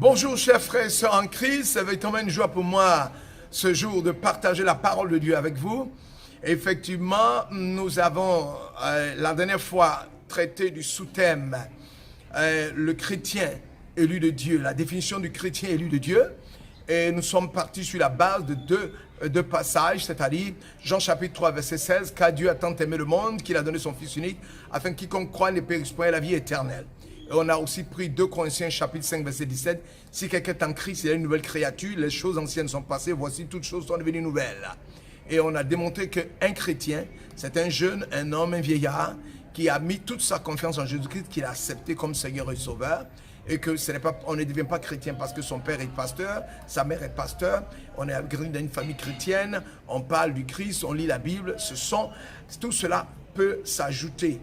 Bonjour chers frères et sœurs en Christ, c'est véritablement une joie pour moi ce jour de partager la parole de Dieu avec vous. Effectivement, nous avons la dernière fois traité du sous-thème le chrétien élu de Dieu, la définition du chrétien élu de Dieu. Et nous sommes partis sur la base de deux passages, c'est-à-dire Jean chapitre 3 verset 16, « Car Dieu a tant aimé le monde qu'il a donné son Fils unique, afin que quiconque croit ne périsse point la vie éternelle. » Et on a aussi pris 2 Corinthiens chapitre 5 verset 17, « Si quelqu'un est en Christ, il a une nouvelle créature, les choses anciennes sont passées, voici toutes choses sont devenues nouvelles. » Et on a démontré qu'un chrétien, c'est un jeune, un homme, un vieillard, qui a mis toute sa confiance en Jésus-Christ, qu'il a accepté comme Seigneur et Sauveur. Et que on ne devient pas chrétien parce que son père est pasteur, sa mère est pasteur, on est grandi dans une famille chrétienne, on parle du Christ, on lit la Bible, tout cela peut s'ajouter,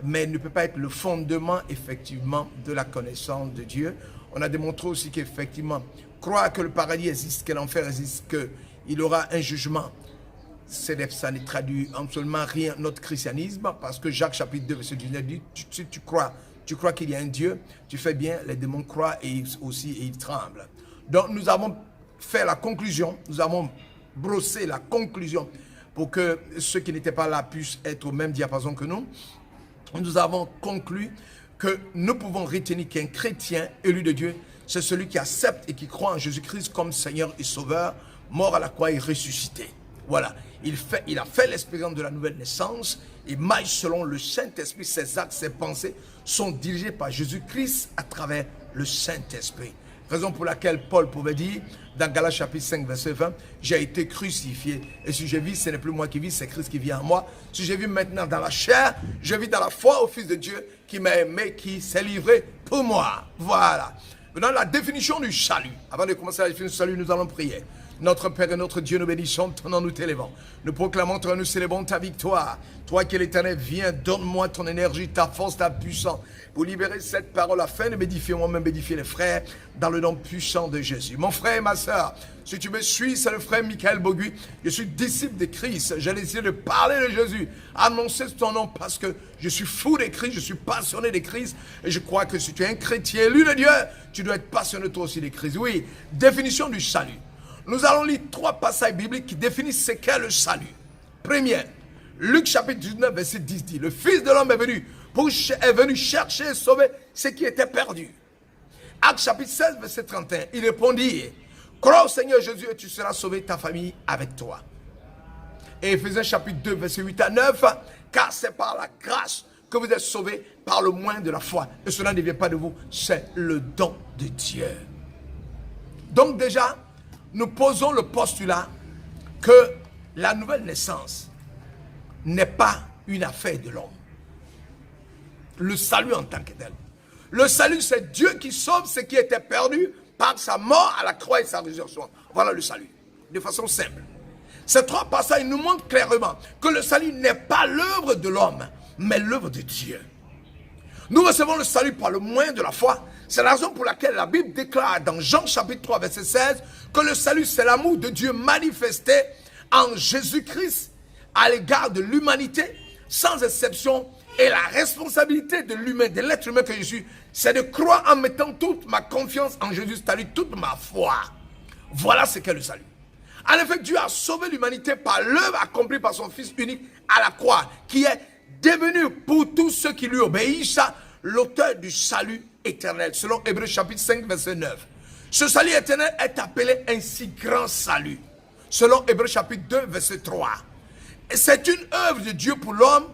mais ne peut pas être le fondement effectivement de la connaissance de Dieu. On a démontré aussi qu'effectivement, croire que le paradis existe, que l'enfer existe, qu'il aura un jugement, ça ne traduit absolument rien notre christianisme, parce que Jacques chapitre 2 verset 19 dit, si tu crois qu'il y a un Dieu, tu fais bien, les démons croient et ils tremblent. Donc nous avons fait la conclusion, nous avons brossé la conclusion pour que ceux qui n'étaient pas là puissent être au même diapason que nous. Nous avons conclu que nous pouvons retenir qu'un chrétien élu de Dieu, c'est celui qui accepte et qui croit en Jésus-Christ comme Seigneur et Sauveur, mort à la croix et ressuscité. Voilà, il a fait l'expérience de la nouvelle naissance et marche selon le Saint-Esprit. Ses actes, ses pensées sont dirigés par Jésus-Christ à travers le Saint-Esprit. Raison pour laquelle Paul pouvait dire dans Galates chapitre 5 verset 20, « J'ai été crucifié et si je vis, ce n'est plus moi qui vis, c'est Christ qui vit en moi. Si je vis maintenant dans la chair, je vis dans la foi au Fils de Dieu qui m'a aimé, qui s'est livré pour moi. » Voilà. Maintenant, la définition du salut. Avant de commencer la définition du salut, nous allons prier. Notre Père et notre Dieu, nous bénissons ton nom, nous t'élevons. Nous proclamons, nous célébrons ta victoire. Toi qui es l'Éternel, viens, donne-moi ton énergie, ta force, ta puissance pour libérer cette parole afin de m'édifier moi-même, m'édifier les frères dans le nom puissant de Jésus. Mon frère et ma soeur, si tu me suis, c'est le frère Michael Bogui. Je suis disciple de Christ. J'ai décidé de parler de Jésus, annoncer ton nom parce que je suis fou de Christ, je suis passionné de Christ et je crois que si tu es un chrétien élu de Dieu, tu dois être passionné toi aussi de Christ. Oui, définition du salut. Nous allons lire 3 passages bibliques qui définissent ce qu'est le salut. Premier, Luc chapitre 19, verset 10 dit, « Le Fils de l'homme est venu chercher et sauver ce qui était perdu. » Actes chapitre 16, verset 31, il répondit, « Crois au Seigneur Jésus et tu seras sauvé, ta famille avec toi. » Et Éphésiens chapitre 2, verset 8 à 9, « Car c'est par la grâce que vous êtes sauvés par le moyen de la foi. Et cela ne vient pas de vous, c'est le don de Dieu. » Donc déjà, nous posons le postulat que la nouvelle naissance n'est pas une affaire de l'homme. Le salut en tant que tel. Le salut, c'est Dieu qui sauve ce qui était perdu par sa mort à la croix et sa résurrection. Voilà le salut, de façon simple. Ces 3 passages nous montrent clairement que le salut n'est pas l'œuvre de l'homme, mais l'œuvre de Dieu. Nous recevons le salut par le moyen de la foi. C'est la raison pour laquelle la Bible déclare dans Jean chapitre 3 verset 16 que le salut c'est l'amour de Dieu manifesté en Jésus-Christ à l'égard de l'humanité sans exception, et la responsabilité de l'humain, de l'être humain que je suis, c'est de croire en mettant toute ma confiance en Jésus, c'est-à-dire toute ma foi. Voilà ce qu'est le salut. En effet, Dieu a sauvé l'humanité par l'œuvre accomplie par son Fils unique à la croix, qui est devenu pour tous ceux qui lui obéissent l'auteur du salut éternel, selon Hébreux chapitre 5 verset 9. Ce salut éternel est appelé un si grand salut, selon Hébreux chapitre 2 verset 3. Et c'est une œuvre de Dieu pour l'homme,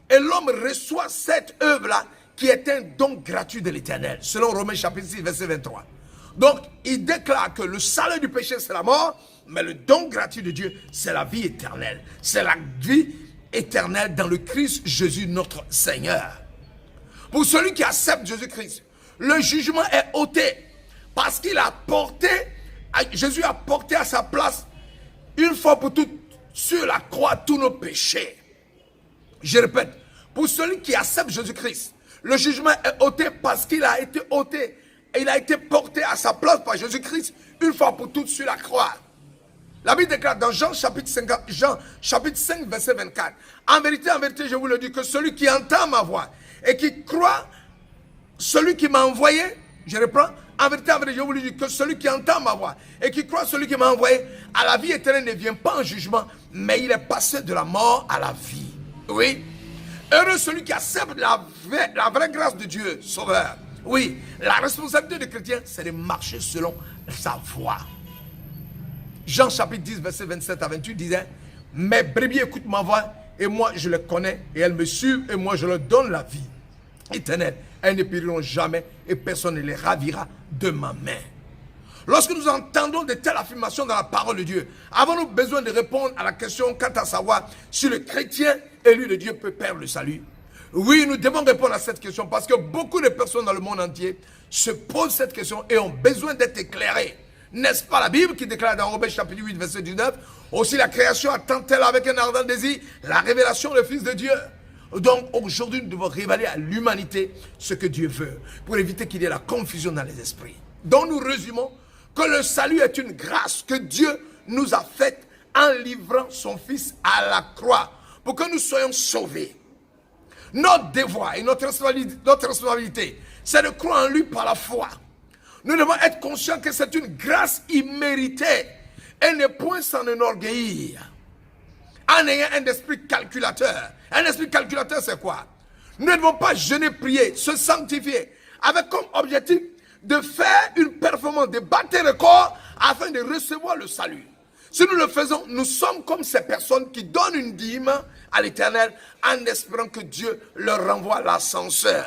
et l'homme reçoit cette œuvre-là qui est un don gratuit de l'éternel, selon Romains chapitre 6 verset 23. Donc, il déclare que le salaire du péché c'est la mort, mais le don gratuit de Dieu c'est la vie éternelle. C'est la vie éternelle dans le Christ Jésus notre Seigneur. Pour celui qui accepte Jésus-Christ, le jugement est ôté parce qu'il a porté, Jésus a porté à sa place une fois pour toutes sur la croix tous nos péchés. Je répète, pour celui qui accepte Jésus-Christ, le jugement est ôté parce qu'il a été ôté et il a été porté à sa place par Jésus-Christ une fois pour toutes sur la croix. La Bible déclare dans Jean chapitre 5 verset 24, en vérité, je vous le dis que celui qui entend ma voix et qui croit celui qui m'a envoyé, je reprends, En vérité, je vous le dis que celui qui entend ma voix et qui croit celui qui m'a envoyé à la vie éternelle ne vient pas en jugement, mais il est passé de la mort à la vie. Oui. Heureux celui qui accepte la vraie grâce de Dieu, Sauveur. Oui, la responsabilité du chrétien, c'est de marcher selon sa voix. Jean chapitre 10, verset 27 à 28 disait, « Mes brebis écoutent ma voix, et moi je les connais, et elles me suivent, et moi je leur donne la vie éternelle. Elles ne périront jamais, et personne ne les ravira de ma main. » Lorsque nous entendons de telles affirmations dans la parole de Dieu, avons-nous besoin de répondre à la question quant à savoir si le chrétien élu de Dieu peut perdre le salut? Oui, nous devons répondre à cette question parce que beaucoup de personnes dans le monde entier se posent cette question et ont besoin d'être éclairées. N'est-ce pas la Bible qui déclare dans Romains chapitre 8, verset 19, « Aussi la création attend-elle avec un ardent désir la révélation du Fils de Dieu. » Donc aujourd'hui, nous devons révéler à l'humanité ce que Dieu veut pour éviter qu'il y ait la confusion dans les esprits. Donc nous résumons que le salut est une grâce que Dieu nous a faite en livrant son Fils à la croix pour que nous soyons sauvés. Notre devoir et notre responsabilité, c'est de croire en lui par la foi. Nous devons être conscients que c'est une grâce imméritée et ne point s'en enorgueillir en ayant un esprit calculateur. Un esprit calculateur, c'est quoi? Nous ne devons pas jeûner, prier, se sanctifier avec comme objectif de faire une performance, de battre un record afin de recevoir le salut. Si nous le faisons, nous sommes comme ces personnes qui donnent une dîme à l'Éternel en espérant que Dieu leur renvoie l'ascenseur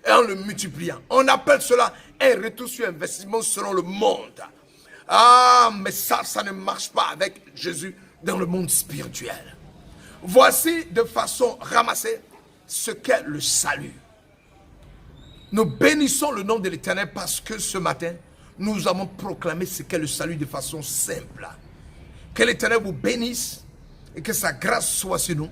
et en le multipliant. On appelle cela un retour sur investissement selon le monde. Ah, mais ça ne marche pas avec Jésus dans le monde spirituel. Voici de façon ramassée ce qu'est le salut. Nous bénissons le nom de l'Éternel parce que ce matin, nous avons proclamé ce qu'est le salut de façon simple. Que l'Éternel vous bénisse et que sa grâce soit sur nous.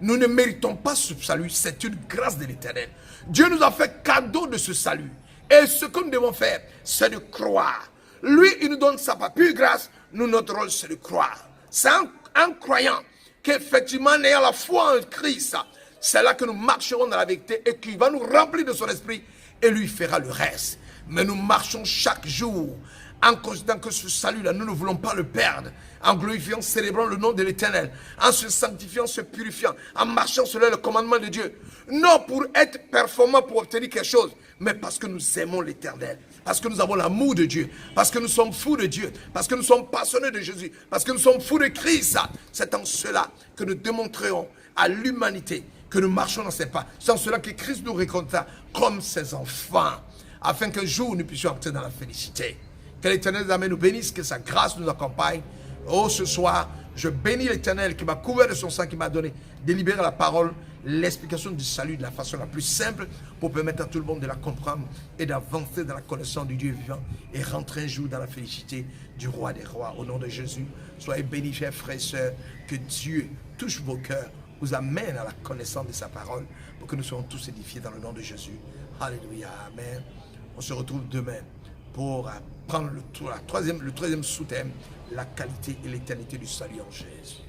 Nous ne méritons pas ce salut, c'est une grâce de l'Éternel. Dieu nous a fait cadeau de ce salut. Et ce que nous devons faire, c'est de croire. Lui, il nous donne sa pure grâce. Nous, notre rôle, c'est de croire. C'est en croyant qu'effectivement, en ayant la foi en Christ, c'est là que nous marcherons dans la vérité et qu'il va nous remplir de son esprit et lui fera le reste. Mais nous marchons chaque jour en considérant que ce salut-là, nous ne voulons pas le perdre, en glorifiant, célébrant le nom de l'Éternel, en se sanctifiant, se purifiant, en marchant selon le commandement de Dieu. Non pour être performant, pour obtenir quelque chose, mais parce que nous aimons l'Éternel, parce que nous avons l'amour de Dieu, parce que nous sommes fous de Dieu, parce que nous sommes passionnés de Jésus, parce que nous sommes fous de Christ. C'est en cela que nous démontrerons à l'humanité que nous marchons dans ses pas. C'est en cela que Christ nous récompensera comme ses enfants, afin qu'un jour nous puissions entrer dans la félicité. Que l'Éternel nous bénisse, que sa grâce nous accompagne. Oh, ce soir, je bénis l'Éternel qui m'a couvert de son sang, qui m'a donné de libérer la parole, l'explication du salut de la façon la plus simple pour permettre à tout le monde de la comprendre et d'avancer dans la connaissance du Dieu vivant et rentrer un jour dans la félicité du roi des rois. Au nom de Jésus, soyez bénis, chers frères et sœurs, que Dieu touche vos cœurs, vous amène à la connaissance de sa parole pour que nous soyons tous édifiés dans le nom de Jésus. Alléluia, amen. On se retrouve demain pour prendre le troisième sous-thème, la qualité et l'éternité du salut en Jésus.